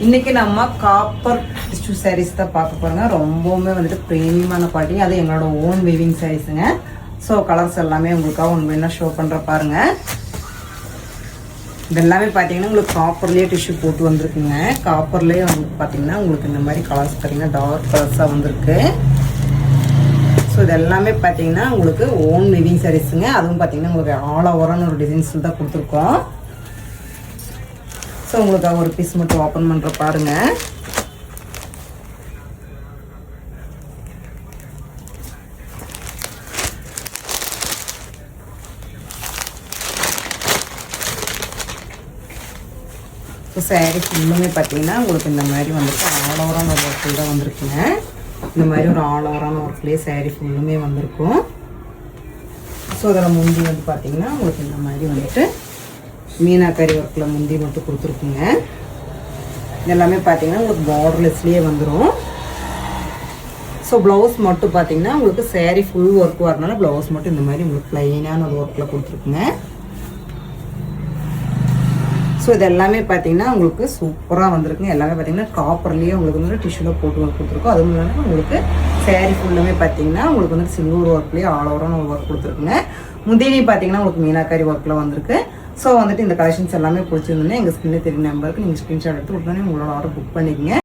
இன்னைக்கு நம்ம copper tissue saris தான் பார்க்க போறோங்க. ரொம்பவுமே வந்துட்டு பிரீமியமான குவாலிட்டி. அது எங்களோட ஓன் வீவிங் சாரீஸுங்க. ஸோ கலர்ஸ் எல்லாமே உங்களுக்காக ஒன்று வேணா ஷோ பண்ணுற பாருங்க. இது எல்லாமே பார்த்தீங்கன்னா உங்களுக்கு காப்பர்லேயே டிஷ்யூ போட்டு வந்திருக்குங்க. காப்பர்லேயே வந்து பார்த்தீங்கன்னா உங்களுக்கு இந்த மாதிரி கலர்ஸ் பார்த்தீங்கன்னா டார்க் கலர்ஸாக வந்திருக்கு. ஸோ இது எல்லாமே பார்த்தீங்கன்னா உங்களுக்கு ஓன் வீவிங் சாரீஸுங்க. அதுவும் பார்த்தீங்கன்னா உங்களுக்கு ஆல் ஓவரான ஒரு டிசைன்ஸில் தான் கொடுத்துருக்கோம். ஸோ உங்களுக்காக ஒரு பீஸ் மட்டும் ஓப்பன் பண்ணுற பாருங்க. ஸோ சாரீ ஃபுல்லுமே பார்த்தீங்கன்னா உங்களுக்கு இந்த மாதிரி வந்துட்டு ஆல் ஓவரான ஒரு ஒர்க்கில் தான் வந்திருக்குங்க. இந்த மாதிரி ஒரு ஆல் ஓவரான ஒர்க்லேயே சாரீ ஃபுல்லுமே வந்திருக்கும். ஸோ அதில் முந்தி வந்து பார்த்தீங்கன்னா உங்களுக்கு இந்த மாதிரி வந்துட்டு மீனாக்கரி ஒர்க்கில் முந்தி மட்டும் கொடுத்துருக்குங்க. இதெல்லாமே பார்த்தீங்கன்னா உங்களுக்கு பார்டர்லெஸ்லேயே வந்துடும். ஸோ ப்ளவுஸ் மட்டும் பார்த்தீங்கன்னா உங்களுக்கு சாரீ ஃபுல் ஒர்க் வரனால ப்ளவுஸ் மட்டும் இந்த மாதிரி உங்களுக்கு ப்ளைனான ஒரு ஒர்க்கில் கொடுத்துருக்குங்க. ஸோ இது எல்லாமே பார்த்தீங்கன்னா உங்களுக்கு சூப்பராக வந்திருக்குங்க. எல்லாமே பார்த்தீங்கன்னா காப்பர்லேயே உங்களுக்கு வந்து டிஷ்யூவில் போட்டு கொடுத்துருக்கோம். அதுவும் இல்லாமல் உங்களுக்கு சாரீ ஃபுல்லுமே பார்த்தீங்கன்னா உங்களுக்கு வந்து சில்வர் ஒர்க்லேயே ஆல் ஓவரான ஒரு ஒர்க் கொடுத்துருக்குங்க. முந்தினி பார்த்தீங்கன்னா உங்களுக்கு மீனாக்கரி ஒர்க்கில் வந்திருக்கு. ஸோ வந்துட்டு இந்த கலெக்ஷன்ஸ் எல்லாமே பிடிச்சிருந்தோன்னே எங்கள் ஸ்கிரீனில் தெரியும் நம்பருக்கு நீங்கள் ஸ்க்ரீன்ஷாட் எடுத்து உடனே உங்களோட ஆர்டர் புக் பண்ணிக்கங்க.